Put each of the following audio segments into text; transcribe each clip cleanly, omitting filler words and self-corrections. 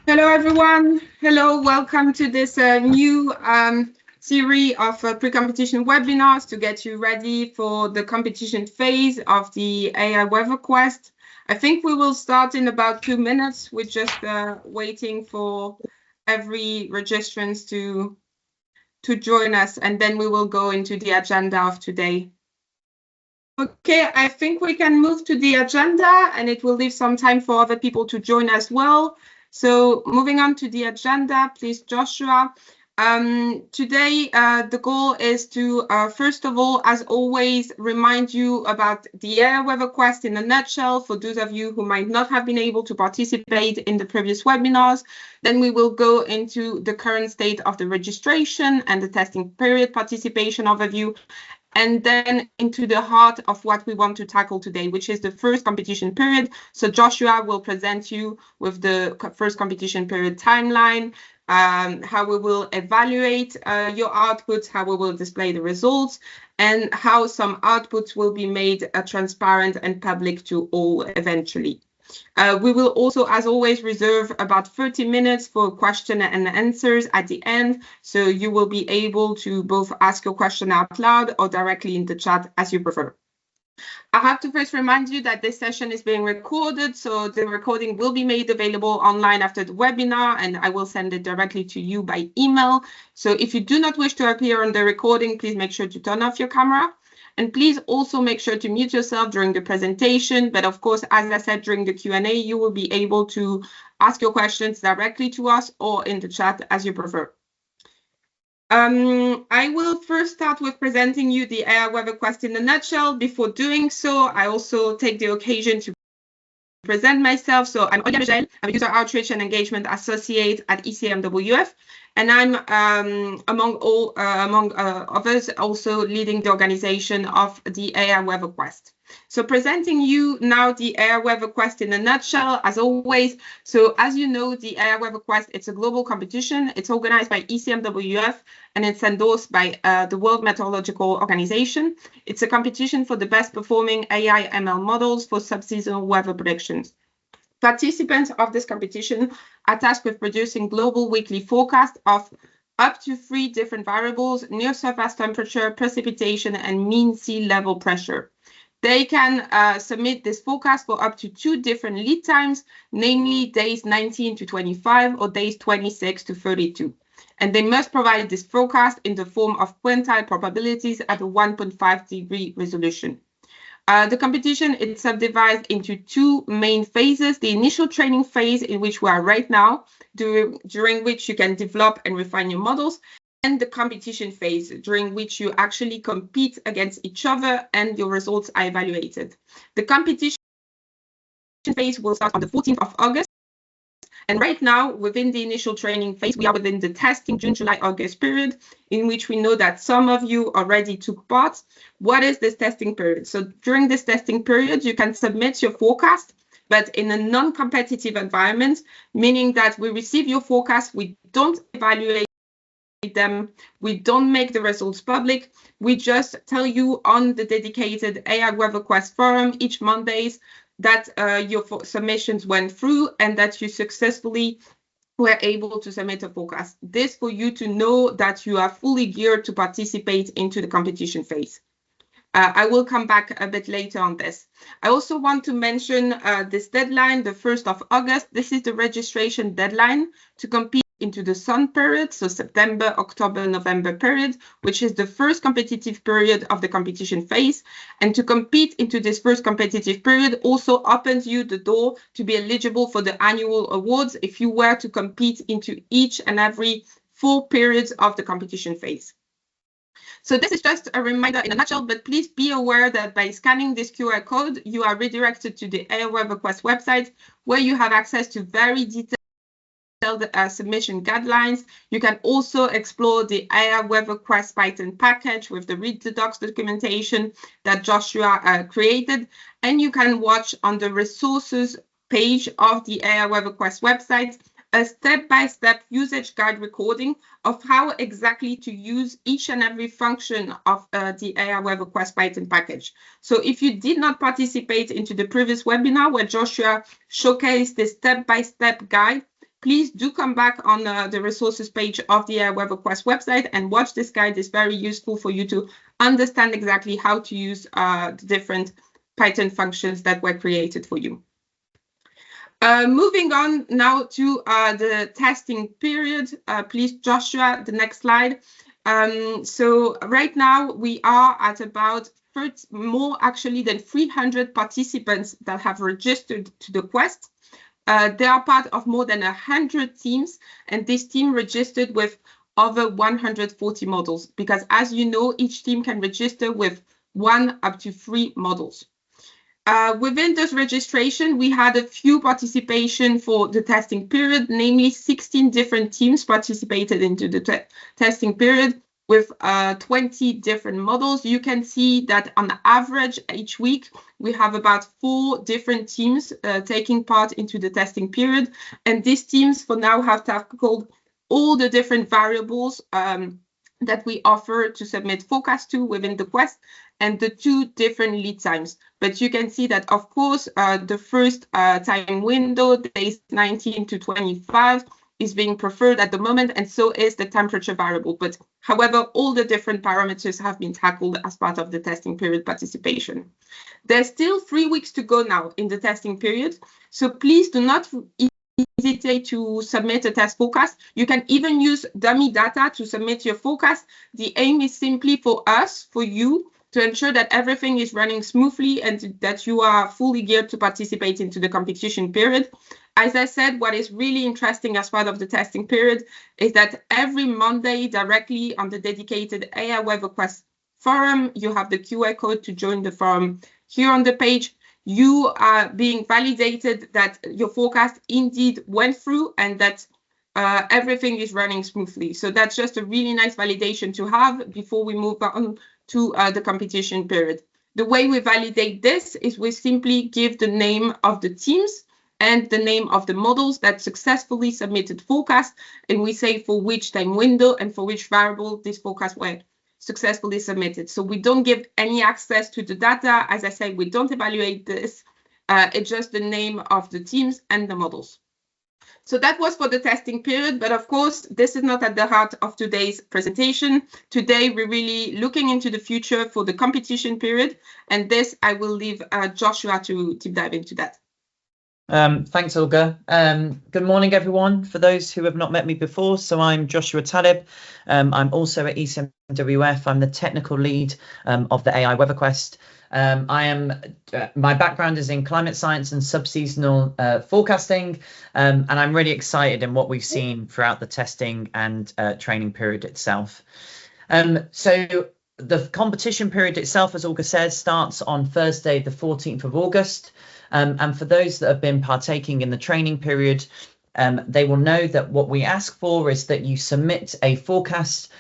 Hello, everyone. Hello, welcome to this new series of pre-competition webinars to get you ready for the competition phase of the AI Weather Quest. I think we will start in about 2 minutes. We're just waiting for every registrants to join us, and then we will go into the agenda of today. Okay, I think we can move to the agenda, and it will leave some time for other people to join as well. So moving on to the agenda, please, Joshua. Today, the goal is to, first of all, as always, remind you about the AI Weather Quest in a nutshell for those of you who might not have been able to participate in the previous webinars. Then we will go into the current state of the registration and the testing period participation overview, and then into the heart of what we want to tackle today, which is the first competition period. So Joshua will present you with the first competition period timeline, how we will evaluate your outputs, how we will display the results, and how some outputs will be made transparent and public to all eventually. We will also, as always, reserve about 30 minutes for question and answers at the end, so you will be able to both ask your question out loud or directly in the chat as you prefer. I have to first remind you that this session is being recorded, so the recording will be made available online after the webinar, and I will send it directly to you by email. So if you do not wish to appear on the recording, please make sure to turn off your camera. And please also make sure to mute yourself during the presentation. But of course, as I said, during the Q&A, you will be able to ask your questions directly to us or in the chat as you prefer. I will first start with presenting you the AI Weather Quest in a nutshell. Before doing so, I also take the occasion to present myself. So I'm Olga, I'm a User Outreach and Engagement Associate at ECMWF, and I'm among others also leading the organization of the AI Weather Quest. So presenting you now the AI Weather Quest in a nutshell, as always. So as you know, the AI Weather Quest, it's a global competition. It's organized by ECMWF and it's endorsed by the World Meteorological Organization. It's a competition for the best performing AI ML models for subseasonal weather predictions. Participants of this competition are tasked with producing global weekly forecasts of up to 3 different variables: near surface temperature, precipitation, and mean sea level pressure. They can submit this forecast for up to 2 different lead times, namely days 19 to 25 or days 26 to 32. And they must provide this forecast in the form of quintile probabilities at a 1.5 degree resolution. The competition is subdivided into 2 main phases: the initial training phase, in which we are right now, during which you can develop and refine your models, and the competition phase, during which you actually compete against each other and your results are evaluated. The competition phase will start on the 14th of August. And right now, within the initial training phase, we are within the testing June, July, August period, in which we know that some of you already took part. What is this testing period? So during this testing period, you can submit your forecast, but in a non-competitive environment, meaning that we receive your forecast, we don't evaluate them, we don't make the results public, we just tell you on the dedicated AI Weather Quest forum each Mondays that your submissions went through and that you successfully were able to submit a forecast. This for you to know that you are fully geared to participate into the competition phase. I will come back a bit later on this. I also want to mention this deadline, the 1st of August. This is the registration deadline to compete into the sun period, so September, October, November period, which is the first competitive period of the competition phase. And to compete into this first competitive period also opens you the door to be eligible for the annual awards if you were to compete into each and every 4 periods of the competition phase. So this is just a reminder in a nutshell, but please be aware that by scanning this QR code, you are redirected to the AI Weather Quest website, where you have access to very detailed submission guidelines. You can also explore the AI Weather Quest Python package with the Read the Docs documentation that Joshua created, and you can watch on the resources page of the AI Weather Quest website a step-by-step usage guide recording of how exactly to use each and every function of the AI Weather Quest Python package. So if you did not participate into the previous webinar where Joshua showcased this step-by-step guide, please do come back on the resources page of the WeatherQuest website and watch this guide. It's very useful for you to understand exactly how to use the different Python functions that were created for you. Moving on now to the testing period. Please, Joshua, the next slide. So right now we are at about more actually than 300 participants that have registered to the quest. They are part of more than 100 teams, and this team registered with over 140 models, because as you know, each team can register with 1 up to 3 models. Within this registration, we had a few participation for the testing period, namely 16 different teams participated into the testing period with 20 different models. You can see that on average each week, we have about 4 different teams taking part into the testing period. And these teams for now have tackled all the different variables that we offer to submit forecast to within the quest and the 2 different lead times. But you can see that, of course, the first time window, days 19 to 25, is being preferred at the moment, and so is the temperature variable. But however, all the different parameters have been tackled as part of the testing period participation. There's still 3 weeks to go now in the testing period, so please do not hesitate to submit a test forecast. You can even use dummy data to submit your forecast. The aim is simply for us, for you, to ensure that everything is running smoothly and that you are fully geared to participate into the competition period. As I said, what is really interesting as part of the testing period is that every Monday directly on the dedicated AI WeatherQuest forum, you have the QR code to join the forum here on the page. You are being validated that your forecast indeed went through and that everything is running smoothly. So that's just a really nice validation to have before we move on to the competition period. The way we validate this is we simply give the name of the teams and the name of the models that successfully submitted forecast, and we say for which time window and for which variable this forecast were successfully submitted. So we don't give any access to the data. As I said, we don't evaluate this. It's just the name of the teams and the models. So that was for the testing period, but of course, this is not at the heart of today's presentation. Today, we're really looking into the future for the competition period, and this I will leave Joshua to deep dive into that. Thanks, Olga. Good morning, everyone. For those who have not met me before, so I'm Joshua Talib. I'm also at ECMWF. I'm the technical lead of the AI WeatherQuest. My background is in climate science and subseasonal forecasting, and I'm really excited in what we've seen throughout the testing and training period itself. So the competition period itself, as Olga says, starts on Thursday, the 14th of August. And for those that have been partaking in the training period, they will know that what we ask for is that you submit a forecast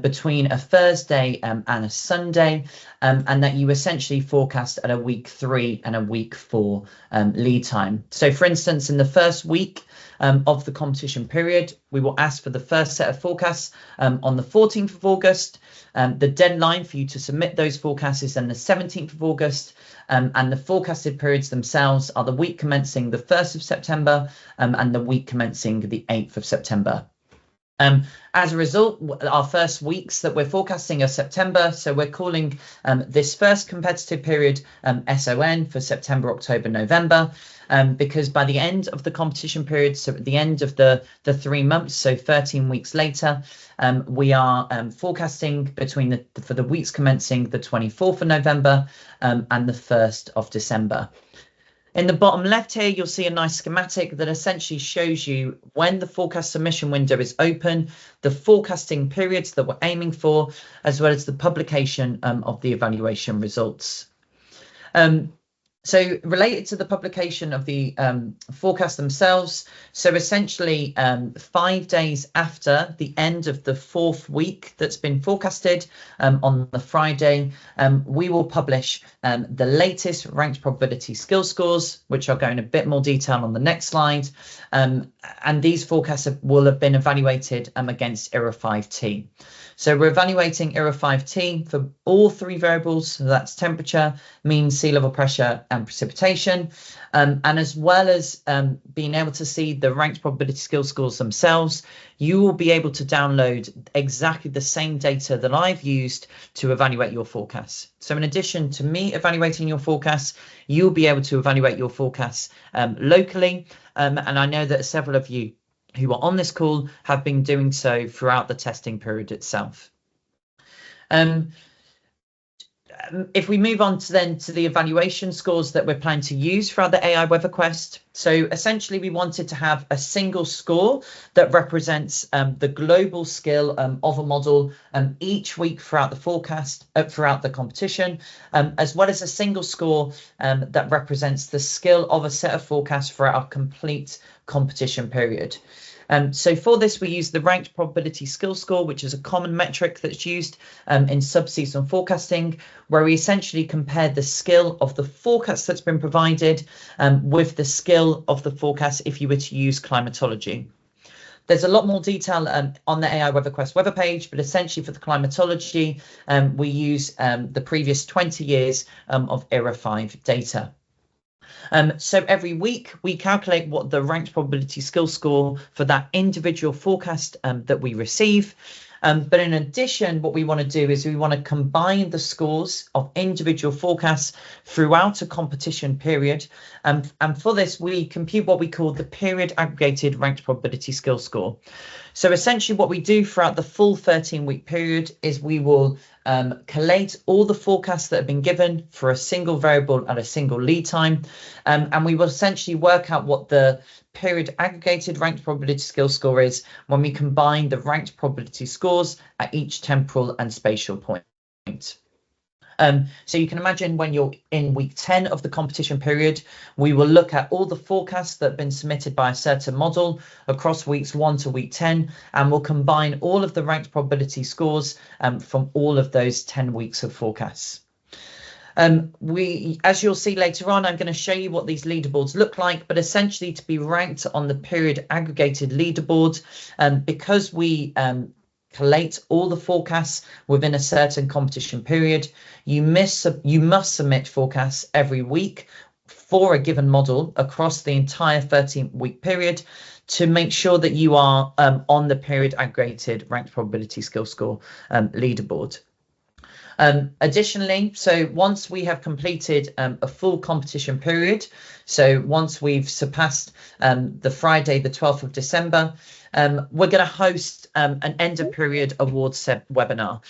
between a Thursday and a Sunday, and that you essentially forecast at a week 3 and a week 4 lead time. So for instance, in the first week of the competition period, we will ask for the first set of forecasts on the 14th of August. The deadline for you to submit those forecasts is then the 17th of August. And the forecasted periods themselves are the week commencing the 1st of September and the week commencing the 8th of September. As a result, our first weeks that we're forecasting are September, so we're calling this first competitive period SON for September, October, November, because by the end of the competition period, so at the end of the 3 months, so 13 weeks later, we are forecasting for the weeks commencing the 24th of November and the 1st of December. In the bottom left here, you'll see a nice schematic that essentially shows you when the forecast submission window is open, the forecasting periods that we're aiming for, as well as the publication of the evaluation results. So related to the publication of the forecast themselves, so essentially 5 days after the end of the 4th week that's been forecasted on the Friday, we will publish the latest ranked probability skill scores, which I'll go in a bit more detail on the next slide. And these forecasts will have been evaluated against ERA 5T. So we're evaluating ERA 5T for all 3 variables, so that's temperature, mean sea level pressure, and precipitation, and as well as being able to see the ranked probability skill scores themselves, you will be able to download exactly the same data that I've used to evaluate your forecasts. So in addition to me evaluating your forecasts, you'll be able to evaluate your forecasts locally, and I know that several of you who are on this call have been doing so throughout the testing period itself. If we move on to the evaluation scores that we're planning to use throughout the AI Weather Quest. So essentially we wanted to have a single score that represents the global skill of a model each week throughout the forecast, throughout the competition, as well as a single score that represents the skill of a set of forecasts throughout our complete competition period. So for this, we use the ranked probability skill score, which is a common metric that's used in sub-season forecasting, where we essentially compare the skill of the forecast that's been provided with the skill of the forecast if you were to use climatology. There's a lot more detail on the AI Weather Quest weather page, but essentially for the climatology, we use the previous 20 years of ERA 5 data. So every week we calculate what the ranked probability skill score for that individual forecast that we receive. But in addition, what we want to do is we want to combine the scores of individual forecasts throughout a competition period. And for this, we compute what we call the period aggregated ranked probability skill score. So essentially what we do throughout the full 13-week period is we will collate all the forecasts that have been given for a single variable at a single lead time. And we will essentially work out what the period aggregated ranked probability skill score is when we combine the ranked probability scores at each temporal and spatial point. So you can imagine when you're in week 10 of the competition period, we will look at all the forecasts that have been submitted by a certain model across weeks 1 to week 10, and we'll combine all of the ranked probability scores from all of those 10 weeks of forecasts. As you'll see later on, I'm going to show you what these leaderboards look like, but essentially to be ranked on the period aggregated leaderboard, because we collate all the forecasts within a certain competition period, you must submit forecasts every week for a given model across the entire 13-week period to make sure that you are on the period aggregated ranked probability skill score leaderboard. Additionally, so once we have completed a full competition period, so once we've surpassed the Friday, the 12th of December, we're going to host an end of period awards webinar.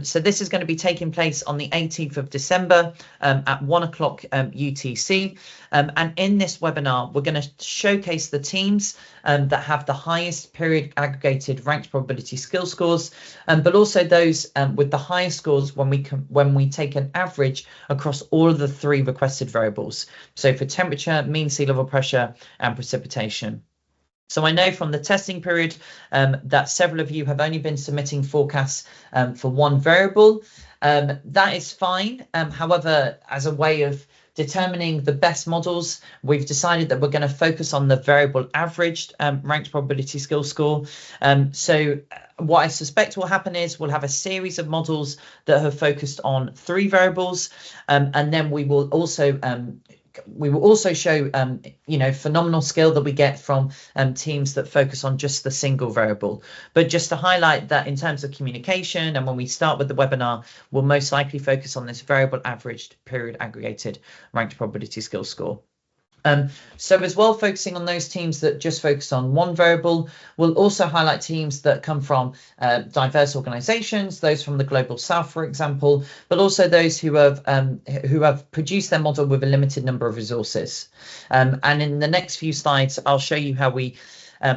So this is going to be taking place on the 18th of December at 1 o'clock UTC. And in this webinar, we're going to showcase the teams that have the highest period aggregated ranked probability skill scores, but also those with the highest scores when we take an average across all of the 3 requested variables. So for temperature, mean sea level pressure, and precipitation. So I know from the testing period that several of you have only been submitting forecasts for one variable. That is fine. However, as a way of determining the best models, we've decided that we're going to focus on the variable averaged ranked probability skill score. So what I suspect will happen is we'll have a series of models that have focused on 3 variables, and then we will also show phenomenal skill that we get from teams that focus on just the single variable. But just to highlight that in terms of communication, and when we start with the webinar, we'll most likely focus on this variable averaged period aggregated ranked probability skill score. So as well, focusing on those teams that just focus on one variable, we'll also highlight teams that come from diverse organizations, those from the Global South, for example, but also those who have produced their model with a limited number of resources. And in the next few slides, I'll show you how we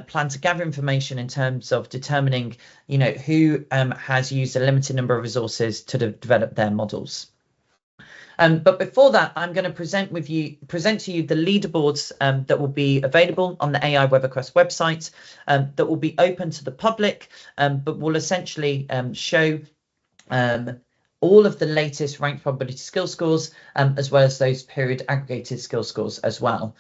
plan to gather information in terms of determining, who has used a limited number of resources to develop their models. But before that, I'm going to present to you the leaderboards that will be available on the AI Weather Quest website, that will be open to the public, but will essentially show all of the latest ranked probability skill scores, as well as those period aggregated skill scores as well.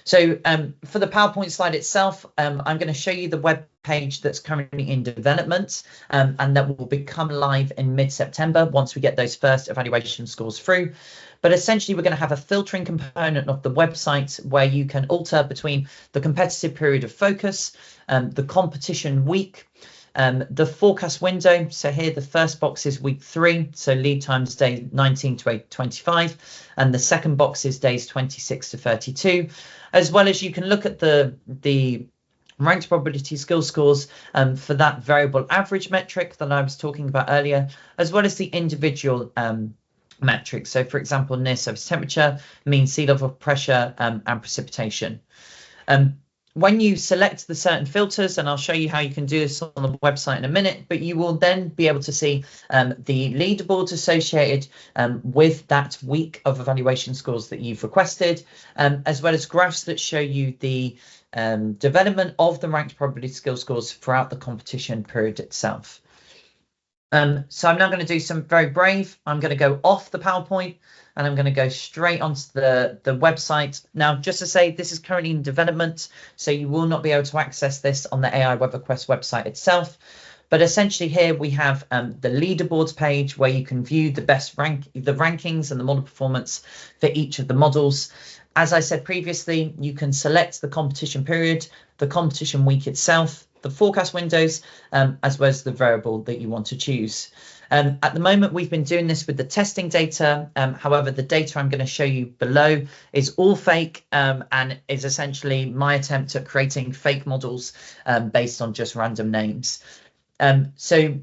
So for the PowerPoint slide itself, I'm going to show you the web page that's currently in development, and that will become live in mid-September once we get those first evaluation scores through. But essentially, we're going to have a filtering component of the website where you can alter between the competitive period of focus, the competition week, the forecast window. So here the first box is week 3, so lead times day 19 to 25, and the second box is days 26 to 32, as well as you can look at the ranked probability skill scores for that variable average metric that I was talking about earlier, as well as the individual metrics. So for example, near surface temperature, mean sea level pressure, and precipitation. When you select the certain filters, and I'll show you how you can do this on the website in a minute, but you will then be able to see the leaderboards associated with that week of evaluation scores that you've requested, as well as graphs that show you the development of the ranked probability skill scores throughout the competition period itself. So I'm now going to do some very brave. I'm going to go off the PowerPoint and I'm going to go straight onto the website. Now, just to say, this is currently in development, so you will not be able to access this on the AI WeatherQuest website itself. But essentially here we have the leaderboards page where you can view the rankings and the model performance for each of the models. As I said previously, you can select the competition period, the competition week itself, the forecast windows, as well as the variable that you want to choose. At the moment, we've been doing this with the testing data. However, the data I'm going to show you below is all fake and is essentially my attempt at creating fake models based on just random names. So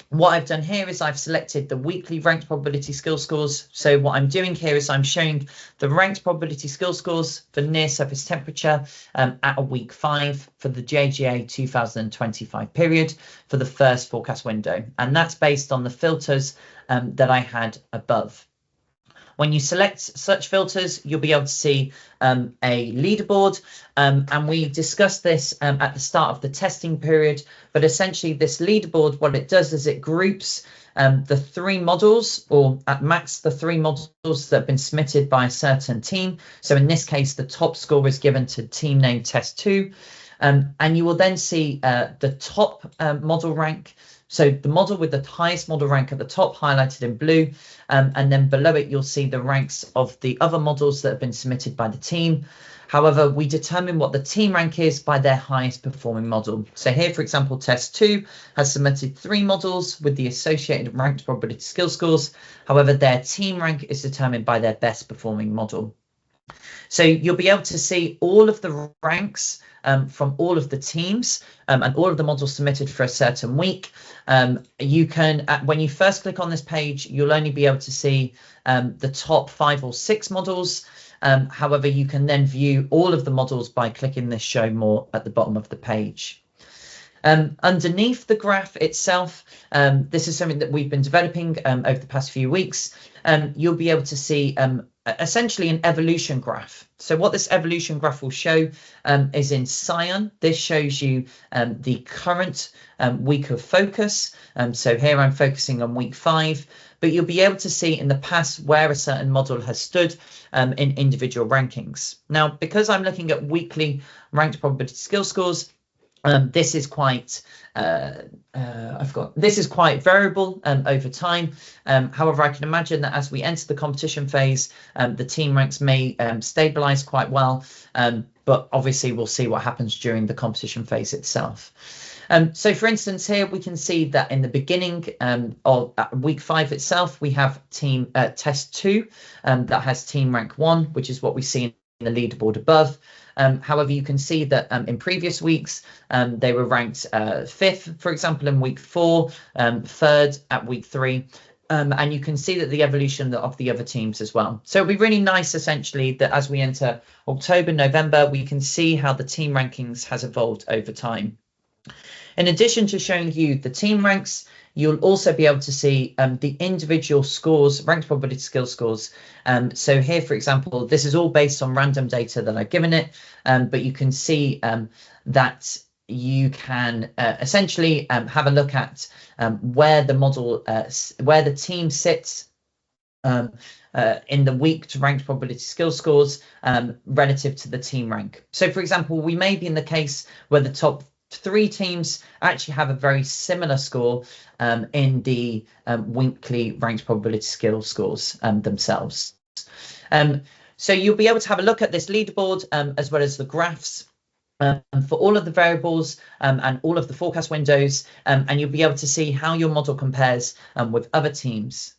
what I've done here is I've selected the weekly ranked probability skill scores. So what I'm doing here is I'm showing the ranked probability skill scores for near surface temperature at a week 5 for the JGA 2025 period for the first forecast window. And that's based on the filters that I had above. When you select such filters, you'll be able to see a leaderboard, and we discussed this at the start of the testing period. But essentially, this leaderboard, what it does is it groups the 3 models, or at max the 3 models that have been submitted by a certain team. So in this case, the top score is given to team name test 2, and you will then see the top model rank. So the model with the highest model rank at the top highlighted in blue, and then below it you'll see the ranks of the other models that have been submitted by the team. However, we determine what the team rank is by their highest performing model. So here, for example, test 2 has submitted 3 models with the associated ranked probability skill scores. However, their team rank is determined by their best performing model. So you'll be able to see all of the ranks from all of the teams and all of the models submitted for a certain week. You can, when you first click on this page, you'll only be able to see the top 5 or 6 models. However, you can then view all of the models by clicking this show more at the bottom of the page. Underneath the graph itself, this is something that we've been developing over the past few weeks. You'll be able to see essentially an evolution graph. So what this evolution graph will show is in cyan. This shows you the current week of focus. So here I'm focusing on week 5, but you'll be able to see in the past where a certain model has stood in individual rankings. Now, because I'm looking at weekly ranked probability skill scores, this is quite this is quite variable over time. However, I can imagine that as we enter the competition phase, the team ranks may stabilize quite well, but obviously we'll see what happens during the competition phase itself. So for instance, here we can see that in the beginning of week 5 itself, we have team test 2 that has team rank 1, which is what we see in the leaderboard above. However, you can see that in previous weeks, they were ranked 5th, for example, in week 4, 3rd at week 3. And you can see that the evolution of the other teams as well. So it'll be really nice, essentially, that as we enter October, November, we can see how the team rankings has evolved over time. In addition to showing you the team ranks, you'll also be able to see the individual scores, ranked probability skill scores. So here, for example, this is all based on random data that I've given it, but you can see that you can essentially have a look at where the model, where the team sits in the weak to ranked probability skill scores relative to the team rank. So, for example, we may be in the case where the top 3 teams actually have a very similar score in the weakly ranked probability skill scores themselves. So you'll be able to have a look at this leaderboard as well as the graphs for all of the variables and all of the forecast windows, and you'll be able to see how your model compares with other teams.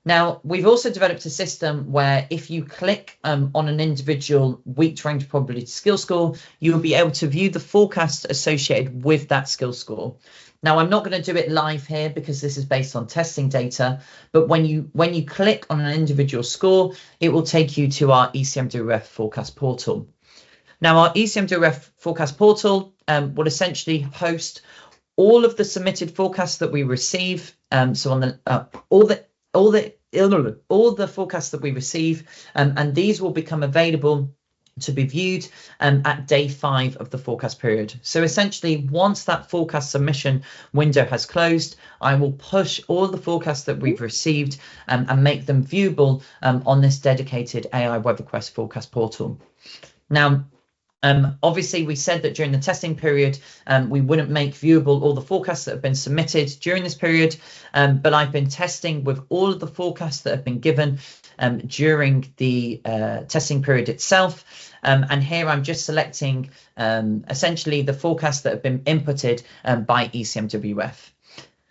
Now, we've also developed a system where if you click on an individual weak to ranked probability skill score, you will be able to view the forecast associated with that skill score. Now, I'm not going to do it live here because this is based on testing data, but when you click on an individual score, it will take you to our ECMWF forecast portal. Now, our ECMWF forecast portal will essentially host all of the submitted forecasts that we receive. So on the all the forecasts that we receive, and these will become available to be viewed at day 5 of the forecast period. So essentially, once that forecast submission window has closed, I will push all the forecasts that we've received and make them viewable on this dedicated AI WeatherQuest forecast portal. Now, obviously, we said that during the testing period, we wouldn't make viewable all the forecasts that have been submitted during this period, but I've been testing with all of the forecasts that have been given during the testing period itself. And here I'm just selecting essentially the forecasts that have been inputted by ECMWF.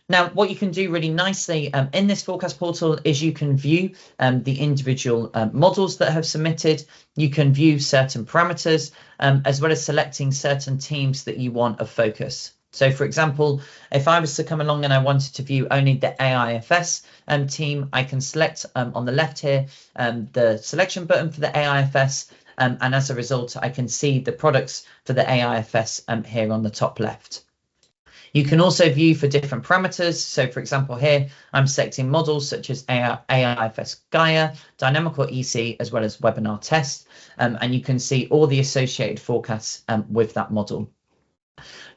Now, what you can do really nicely in this forecast portal is you can view the individual models that have submitted. You can view certain parameters, as well as selecting certain teams that you want of focus. So, for example, if I was to come along and I wanted to view only the AIFS team, I can select on the left here the selection button for the AIFS, and as a result, I can see the products for the AIFS here on the top left. You can also view for different parameters. So, for example, here I'm selecting models such as AIFS Gaia, Dynamical EC, as well as Webinar Test, and you can see all the associated forecasts with that model.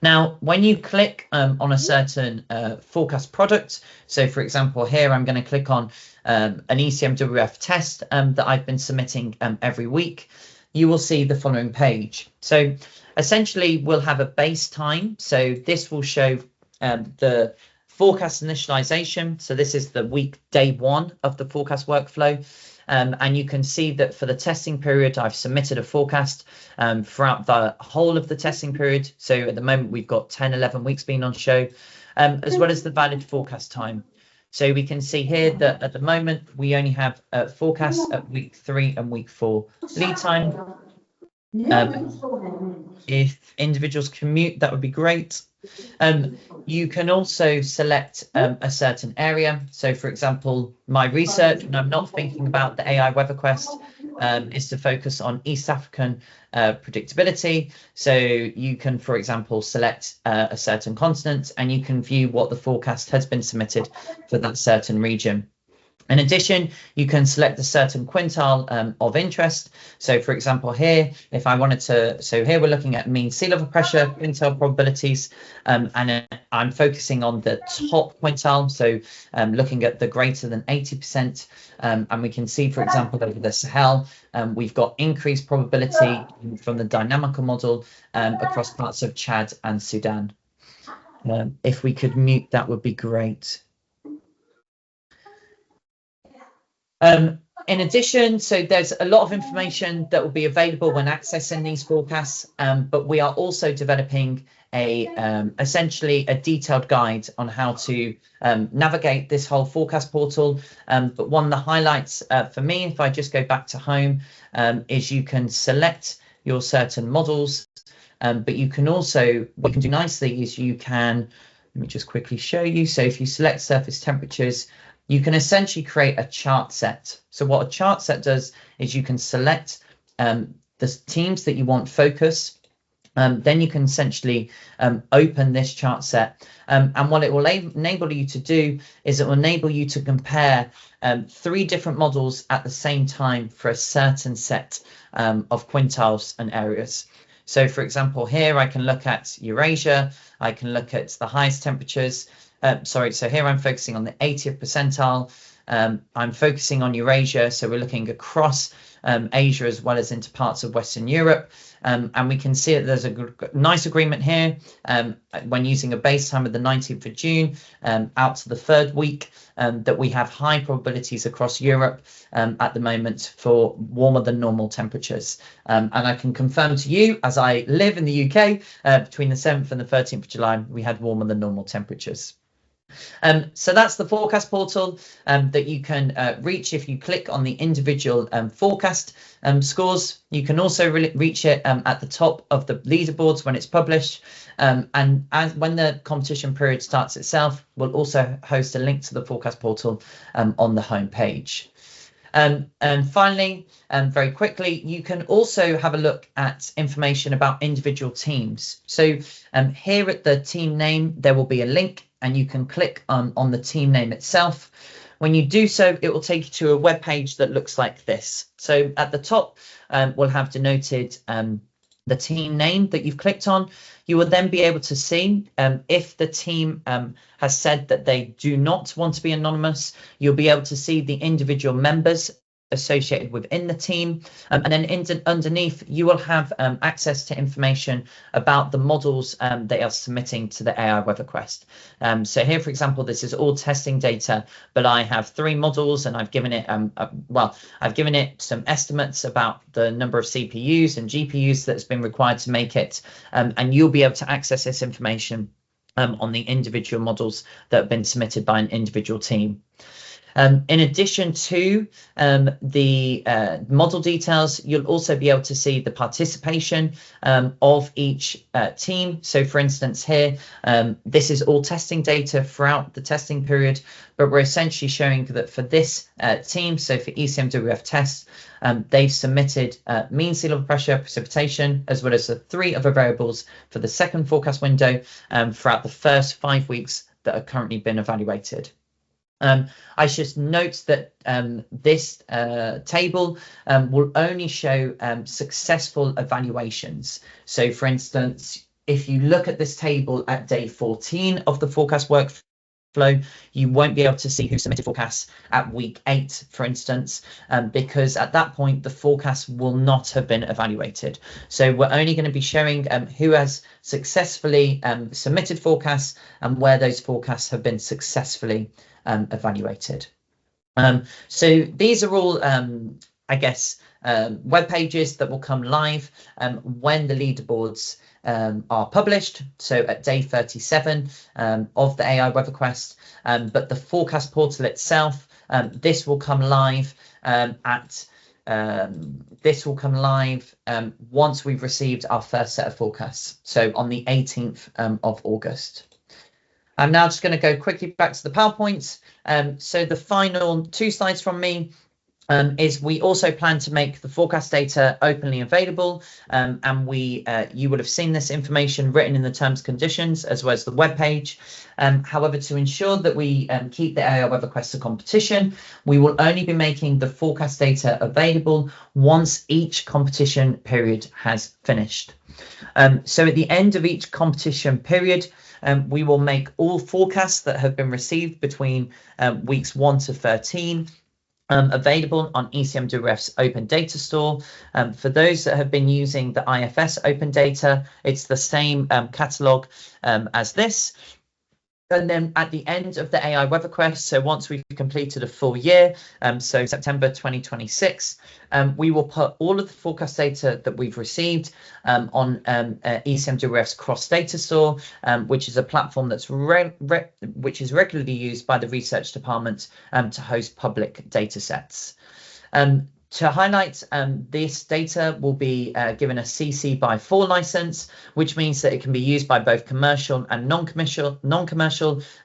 Now, when you click on a certain forecast product, so for example, here I'm going to click on an ECMWF test that I've been submitting every week, you will see the following page. So essentially, we'll have a base time. So this will show the forecast initialization. So this is the week day 1 of the forecast workflow. And you can see that for the testing period, I've submitted a forecast throughout the whole of the testing period. So at the moment, we've got 10, 11 weeks being on show, as well as the valid forecast time. So we can see here that at the moment, we only have forecasts at week 3 and week 4 lead time. If individuals can mute, that would be great. You can also select a certain area. So, for example, my research, when I'm not thinking about the AI WeatherQuest, is to focus on East African predictability. So you can, for example, select a certain continent and you can view what the forecast has been submitted for that certain region. In addition, you can select a certain quintile of interest. So, for example, here, if I wanted to, so here we're looking at mean sea level pressure quintile probabilities, and I'm focusing on the top quintile. So looking at the greater than 80%, and we can see, for example, over the Sahel, we've got increased probability from the dynamical model across parts of Chad and Sudan. If we could mute, that would be great. In addition, so there's a lot of information that will be available when accessing these forecasts, but we are also developing essentially a detailed guide on how to navigate this whole forecast portal. But one of the highlights for me, if I just go back to home, is you can select your certain models, but you can also, what you can do nicely is you can, let me just quickly show you. So if you select surface temperatures, you can essentially create a chart set. So what a chart set does is you can select the teams that you want focus. Then you can essentially open this chart set. And what it will enable you to do is it will enable you to compare 3 different models at the same time for a certain set of quintiles and areas. So for example, here I can look at Eurasia, I can look at the highest temperatures. So here I'm focusing on the 80th percentile. I'm focusing on Eurasia, so we're looking across Asia as well as into parts of Western Europe. And we can see that there's a nice agreement here when using a base time of the 19th of June out to the 3rd week, that we have high probabilities across Europe at the moment for warmer than normal temperatures. And I can confirm to you, as I live in the UK, between the 7th and the 13th of July, we had warmer than normal temperatures. So that's the forecast portal that you can reach if you click on the individual forecast scores. You can also reach it at the top of the leaderboards when it's published. And when the competition period starts itself, we'll also host a link to the forecast portal on the home page. And finally, very quickly, you can also have a look at information about individual teams. So here at the team name, there will be a link and you can click on the team name itself. When you do so, it will take you to a web page that looks like this. So at the top, we'll have denoted the team name that you've clicked on. You will then be able to see if the team has said that they do not want to be anonymous. You'll be able to see the individual members associated within the team, and then underneath you will have access to information about the models they are submitting to the AI Weather Quest. So here, for example, this is all testing data, but I have 3 models and I've given it I've given it some estimates about the number of CPUs and GPUs that's been required to make it, and you'll be able to access this information on the individual models that have been submitted by an individual team. In addition to the model details, you'll also be able to see the participation of each team. So for instance, here, this is all testing data throughout the testing period, but we're essentially showing that for this team, so for ECMWF tests, they've submitted mean sea level pressure, precipitation, as well as the 3 other variables for the second forecast window throughout the first 5 weeks that have currently been evaluated. I should note that this table will only show successful evaluations. So for instance, if you look at this table at day 14 of the forecast workflow, you won't be able to see who submitted forecasts at week 8, for instance, because at that point the forecast will not have been evaluated. So we're only going to be showing who has successfully submitted forecasts and where those forecasts have been successfully evaluated. So these are all, I guess, web pages that will come live when the leaderboards are published, so at day 37 of the AI Weather Quest, but the forecast portal itself, this will come live once we've received our first set of forecasts, so on the 18th of August. I'm now just going to go quickly back to the PowerPoint. So the final 2 slides from me is we also plan to make the forecast data openly available, and you would have seen this information written in the terms and conditions as well as the web page. However, to ensure that we keep the AI Weather Quest a competition, we will only be making the forecast data available once each competition period has finished. So at the end of each competition period, we will make all forecasts that have been received between weeks 1 to 13 available on ECMWF's Open Data Store. For those that have been using the IFS Open Data, it's the same catalog as this. And then at the end of the AI Weather Quest, so once we've completed a full year, so September 2026, we will put all of the forecast data that we've received on ECMWF's Cross Data Store, which is a platform that's which is regularly used by the research department to host public data sets. To highlight, this data will be given a CC by 4 license, which means that it can be used by both commercial and non-commercial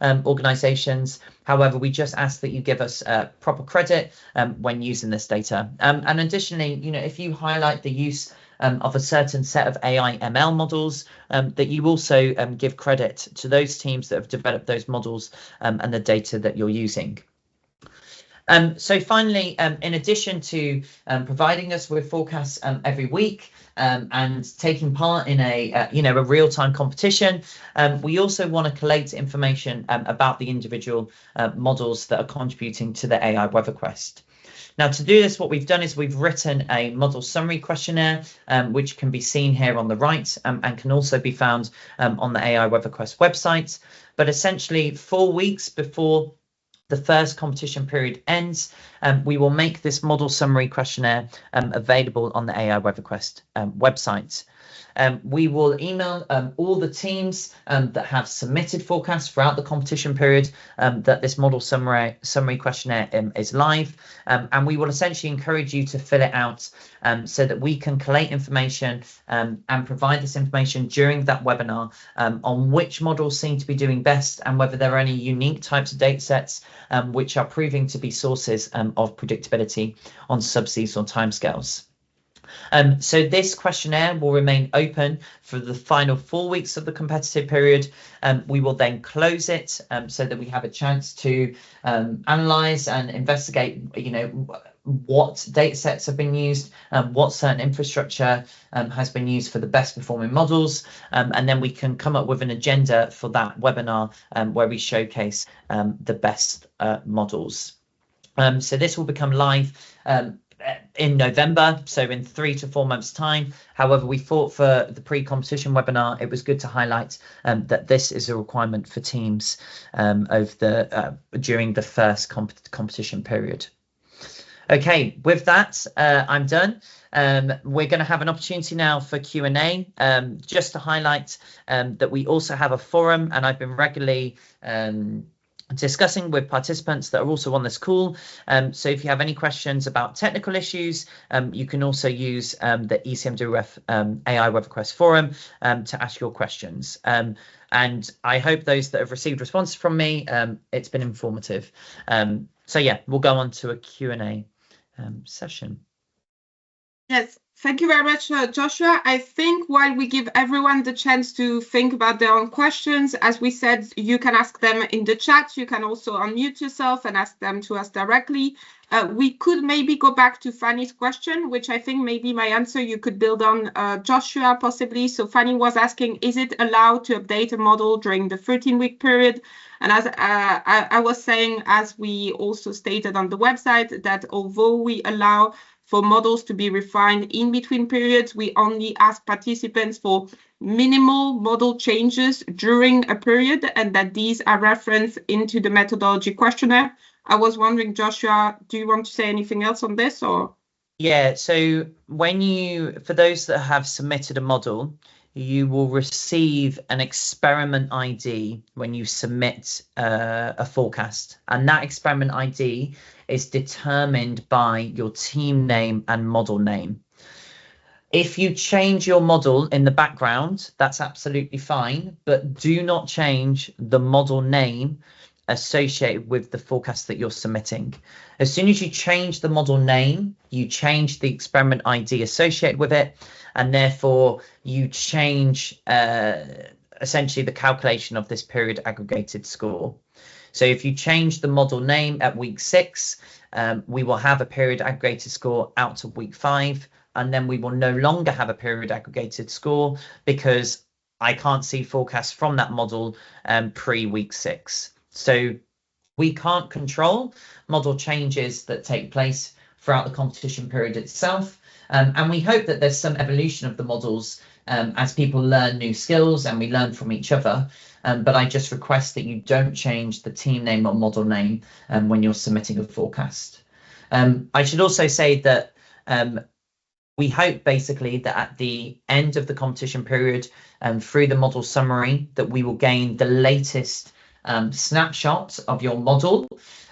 organizations. However, we just ask that you give us proper credit when using this data. And additionally, if you highlight the use of a certain set of AI ML models, that you also give credit to those teams that have developed those models and the data that you're using. So finally, in addition to providing us with forecasts every week and taking part in a real-time competition, we also want to collate information about the individual models that are contributing to the AI Weather Quest. Now, to do this, what we've done is we've written a model summary questionnaire, which can be seen here on the right and can also be found on the AI Weather Quest website. But essentially, 4 weeks before the first competition period ends, we will make this model summary questionnaire available on the AI Weather Quest website. We will email all the teams that have submitted forecasts throughout the competition period that this model summary questionnaire is live, and we will essentially encourage you to fill it out so that we can collate information and provide this information during that webinar on which models seem to be doing best and whether there are any unique types of data sets which are proving to be sources of predictability on subseasonal timescales. So this questionnaire will remain open for the final 4 weeks of the competitive period. We will then close it so that we have a chance to analyze and investigate, what data sets have been used, what certain infrastructure has been used for the best performing models, and then we can come up with an agenda for that webinar where we showcase the best models. So this will become live in November, so in 3 to 4 months' time. However, we thought for the pre-competition webinar, it was good to highlight that this is a requirement for teams during the first competition period. Okay, with that, I'm done. We're going to have an opportunity now for Q&A. Just to highlight that we also have a forum, and I've been regularly discussing with participants that are also on this call. So if you have any questions about technical issues, you can also use the ECMWF AI Weather Quest forum to ask your questions. And I hope those that have received responses from me, it's been informative. So yeah, we'll go on to a Q&A session. Yes, thank you very much, Joshua. I think while we give everyone the chance to think about their own questions, as we said, you can ask them in the chat. You can also unmute yourself and ask them to us directly. We could maybe go back to Fanny's question, which I think maybe my answer you could build on, Joshua, possibly. So Fanny was asking, is it allowed to update a model during the 13-week period? And as I was saying, as we also stated on the website, that although we allow for models to be refined in between periods, we only ask participants for minimal model changes during a period, and that these are referenced into the methodology questionnaire. I was wondering, Joshua, do you want to say anything else on this, or? Yeah, so for those that have submitted a model, you will receive an experiment ID when you submit a forecast, and that experiment ID is determined by your team name and model name. If you change your model in the background, that's absolutely fine, but do not change the model name associated with the forecast that you're submitting. As soon as you change the model name, you change the experiment ID associated with it, and therefore you change essentially the calculation of this period aggregated score. So if you change the model name at week 6, we will have a period aggregated score out to week 5, and then we will no longer have a period aggregated score because I can't see forecasts from that model pre-week 6. So we can't control model changes that take place throughout the competition period itself. And we hope that there's some evolution of the models as people learn new skills and we learn from each other. But I just request that you don't change the team name or model name when you're submitting a forecast. I should also say that we hope basically that at the end of the competition period, through the model summary, that we will gain the latest snapshot of your model.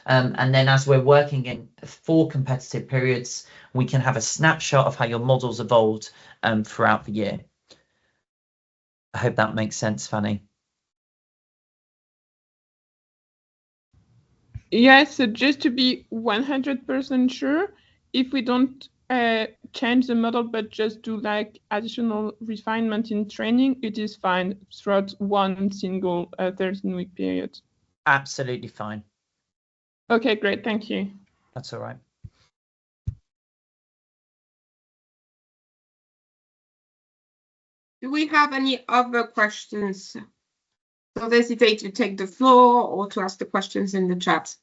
And then as we're working in 4 competitive periods, we can have a snapshot of how your model's evolved throughout the year. I hope that makes sense, Fanny. Yes, so just to be 100% sure, if we don't change the model but just do like additional refinement in training, it is fine throughout one single 13-week period. Absolutely fine. Okay, great, thank you. That's all right. Do we have any other questions? Don't hesitate to take the floor or to ask the questions in the chat.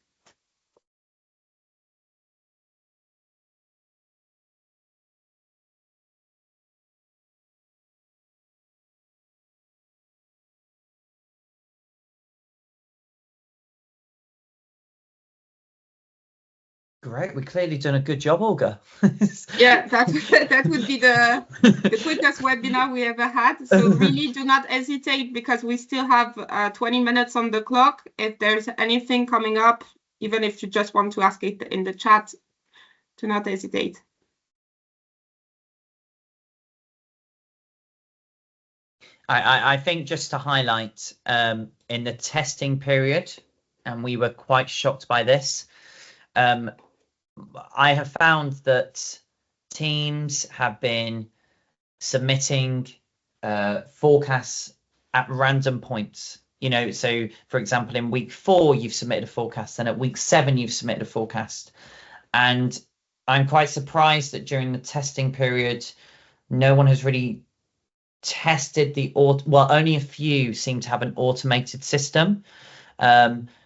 Great, we've clearly done a good job, Olga. Yeah, that would be the quickest webinar we ever had. So really do not hesitate, because we still have 20 minutes on the clock. If there's anything coming up, even if you just want to ask it in the chat, do not hesitate. I think just to highlight, in the testing period, and we were quite shocked by this, I have found that teams have been submitting forecasts at random points. You know, so for example, in week 4, you've submitted a forecast, and at week 7, you've submitted a forecast. And I'm quite surprised that during the testing period, no one has really tested well, only a few seem to have an automated system.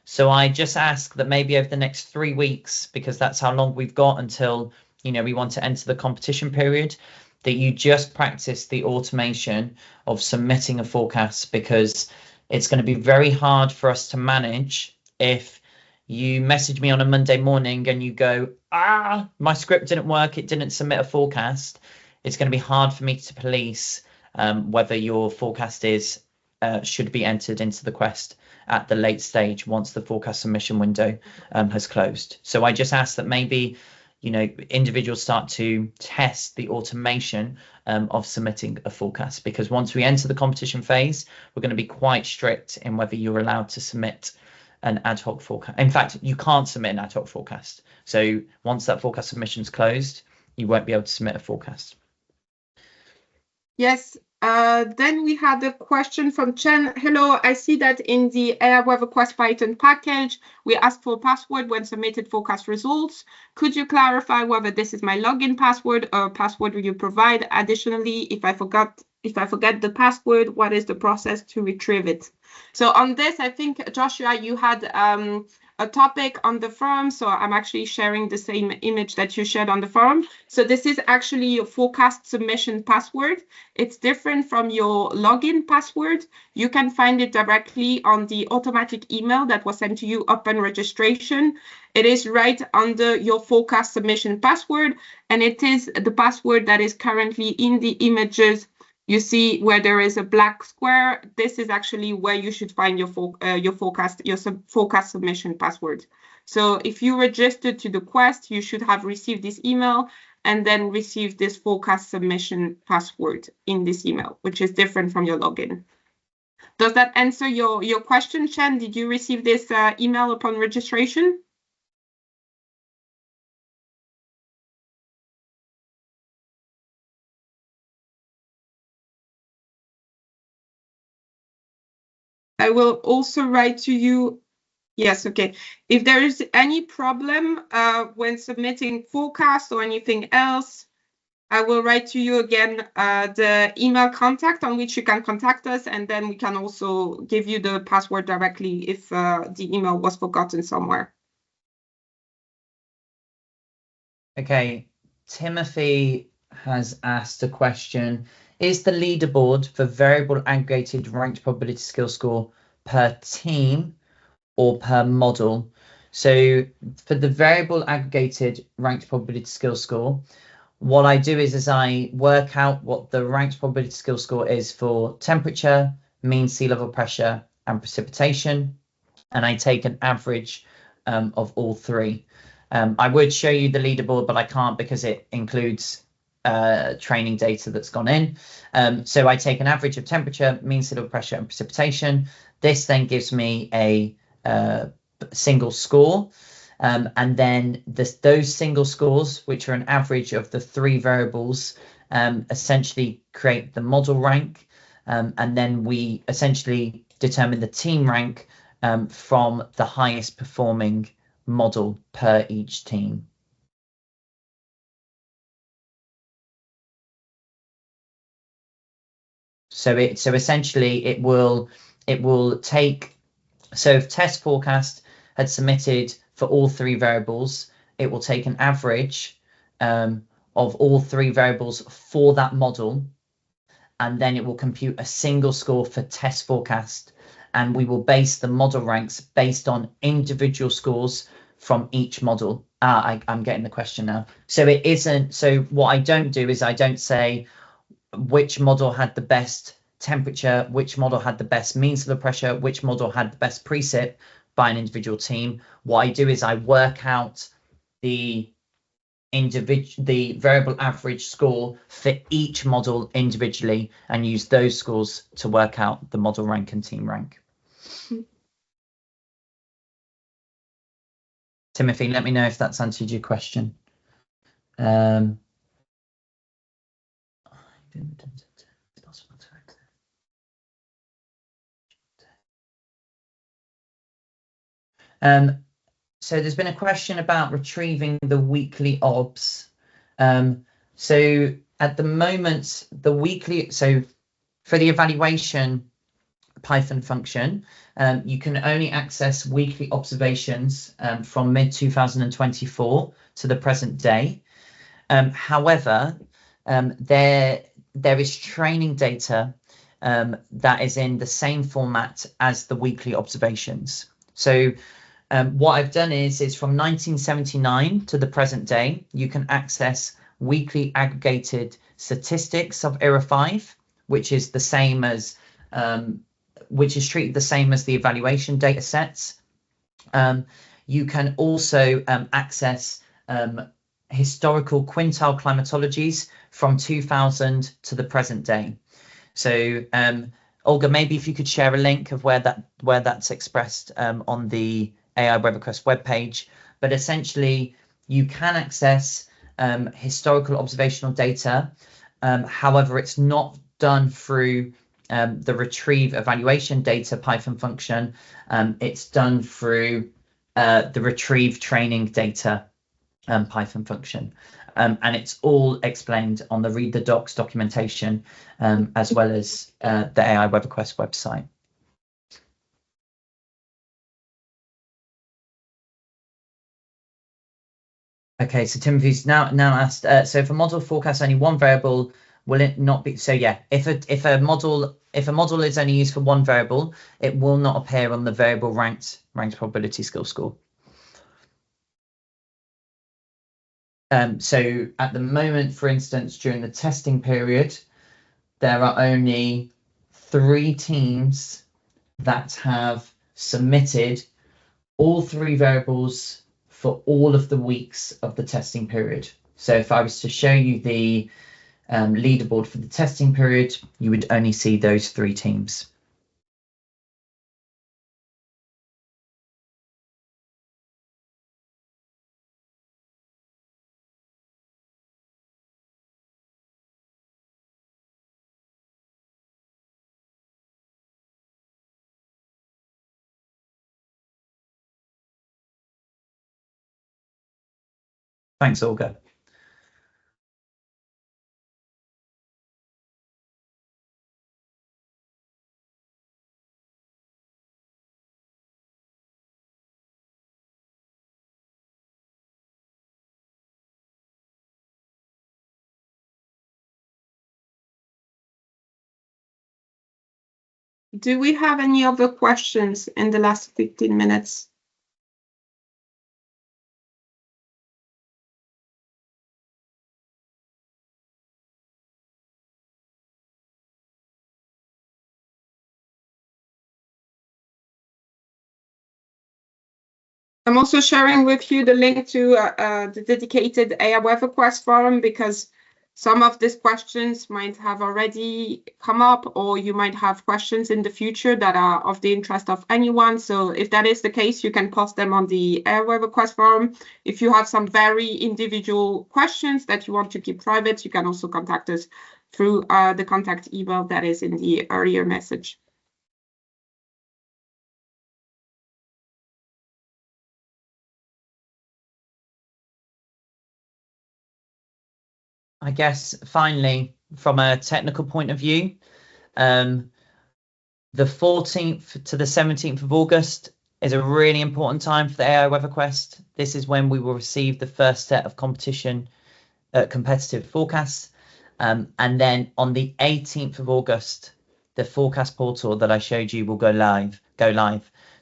So I just ask that maybe over the next 3 weeks, because that's how long we've got until, you know, we want to enter the competition period, that you just practice the automation of submitting a forecast, because it's going to be very hard for us to manage if you message me on a Monday morning and you go, my script didn't work, it didn't submit a forecast. It's going to be hard for me to police whether your forecast should be entered into the quest at the late stage once the forecast submission window has closed. So I just ask that maybe, you know, individuals start to test the automation of submitting a forecast, because once we enter the competition phase, we're going to be quite strict in whether you're allowed to submit an ad hoc forecast. In fact, you can't submit an ad hoc forecast. So once that forecast submission is closed, you won't be able to submit a forecast. Yes. Then we had a question from Chen. Hello, I see that in the AI Weather Quest Python package, we ask for password when submitted forecast results. Could you clarify whether this is my login password or password you provide? Additionally, if I forget the password, what is the process to retrieve it? So on this, I think, Joshua, you had a topic on the forum, so I'm actually sharing the same image that you shared on the forum. So this is actually your forecast submission password. It's different from your login password. You can find it directly on the automatic email that was sent to you upon registration. It is right under your forecast submission password, and it is the password that is currently in the images. You see where there is a black square. This is actually where you should find your forecast submission password. So if you registered to the quest, you should have received this email and then received this forecast submission password in this email, which is different from your login. Does that answer your question, Chen? Did you receive this email upon registration? I will also write to you. Yes, okay. If there is any problem when submitting forecast or anything else, I will write to you again the email contact on which you can contact us, and then we can also give you the password directly if the email was forgotten somewhere. Okay, Timothy has asked a question. Is the leaderboard for variable aggregated ranked probability skill score per team or per model? So for the variable aggregated ranked probability skill score, what I do is I work out what the ranked probability skill score is for temperature, mean sea level pressure, and precipitation, and I take an average of all three. I would show you the leaderboard, but I can't because it includes training data that's gone in. So I take an average of temperature, mean sea level pressure, and precipitation. This then gives me a single score. And then those single scores, which are an average of the three variables, essentially create the model rank. And then we essentially determine the team rank from the highest performing model per each team. So essentially it will take, so if test forecast had submitted for all 3 variables, it will take an average of all 3 variables for that model, and then it will compute a single score for test forecast, and we will base the model ranks based on individual scores from each model. I'm getting the question now. So it isn't, so what I don't do is I don't say which model had the best temperature, which model had the best mean solar pressure, which model had the best precip by an individual team. What I do is I work out the variable average score for each model individually and use those scores to work out the model rank and team rank. Timothy, let me know if that's answered your question. So there's been a question about retrieving the weekly obs. So at the moment, the weekly, so for the evaluation Python function, you can only access weekly observations from mid-2024 to the present day. However, there is training data that is in the same format as the weekly observations. So what I've done is from 1979 to the present day, you can access weekly aggregated statistics of ERA 5, which is the same as which is treated the same as the evaluation data sets. You can also access historical quintile climatologies from 2000 to the present day. So Olga, maybe if you could share a link of where that's expressed on the AI WeatherQuest webpage, but essentially you can access historical observational data. However, it's not done through the retrieve evaluation data Python function. It's done through the retrieve training data Python function. And it's all explained on the Read the Docs documentation, as well as the AI WeatherQuest website. Okay, so Timothy's now asked, so if a model forecasts only one variable, will it not be? So yeah, if a model is only used for one variable, it will not appear on the variable ranked probability skill score. So at the moment, for instance, during the testing period, there are only 3 teams that have submitted all 3 variables for all of the weeks of the testing period. So if I was to show you the leaderboard for the testing period, you would only see those 3 teams. Thanks, Olga. Do we have any other questions in the last 15 minutes? I'm also sharing with you the link to the dedicated AI WeatherQuest forum, because some of these questions might have already come up, or you might have questions in the future that are of the interest of anyone. So if that is the case, you can post them on the AI WeatherQuest forum. If you have some very individual questions that you want to keep private, you can also contact us through the contact email that is in the earlier message. I guess finally, from a technical point of view, the 14th to the 17th of August is a really important time for the AI Weather Quest. This is when we will receive the first set of competitive forecasts. And then on the 18th of August, the forecast portal that I showed you will go live.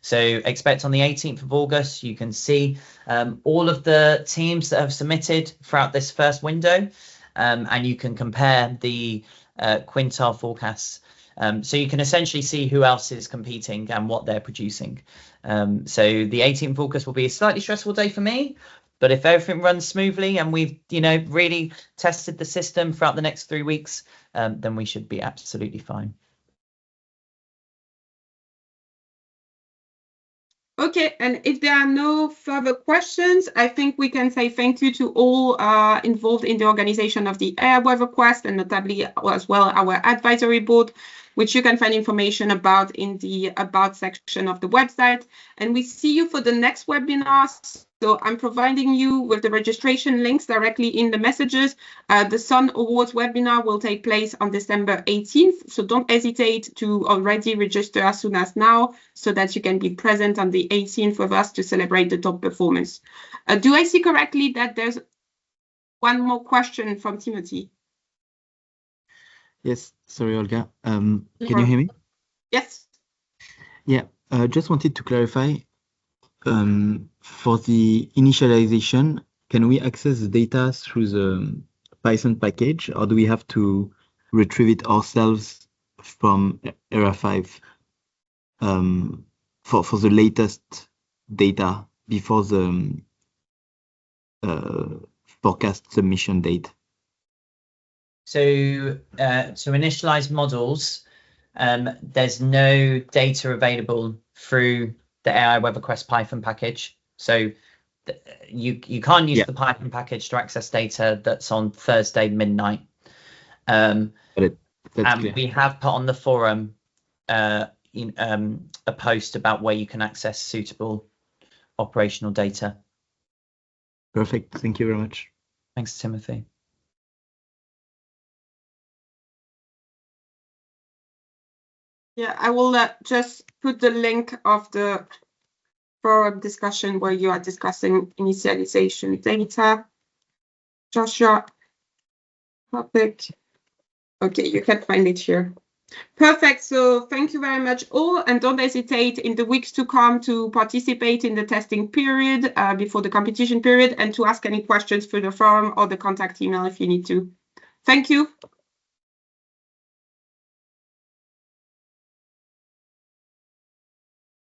So expect on the 18th of August, you can see all of the teams that have submitted throughout this first window, and you can compare the quintile forecasts. So you can essentially see who else is competing and what they're producing. So the 18th of August will be a slightly stressful day for me, but if everything runs smoothly and we've, really tested the system throughout the next 3 weeks, then we should be absolutely fine. Okay, and if there are no further questions, I think we can say thank you to all involved in the organization of the AI Weather Quest, and notably as well our advisory board, which you can find information about in the About section of the website. And we see you for the next webinar. So I'm providing you with the registration links directly in the messages. The Sun Awards webinar will take place on December 18th. So don't hesitate to already register as soon as now so that you can be present on the 18th with us to celebrate the top performance. Do I see correctly that there's one more question from Timothy? Yes, sorry, Olga. Can you hear me? Yes. Yeah, just wanted to clarify. For the initialization, can we access the data through the Python package, or do we have to retrieve it ourselves from ERA5 for the latest data before the forecast submission date? So to initialize models, there's no data available through the AI Weather Quest Python package. So you can't use the Python package to access data that's on Thursday midnight. And we have put on the forum a post about where you can access suitable operational data. Perfect. Thank you very much. Thanks, Timothy. Yeah, I will just put the link of the forum discussion where you are discussing initialization data. Joshua, topic. Okay, you can find it here. Perfect. So thank you very much all, and don't hesitate in the weeks to come to participate in the testing period before the competition period, and to ask any questions through the forum or the contact email if you need to. Thank you.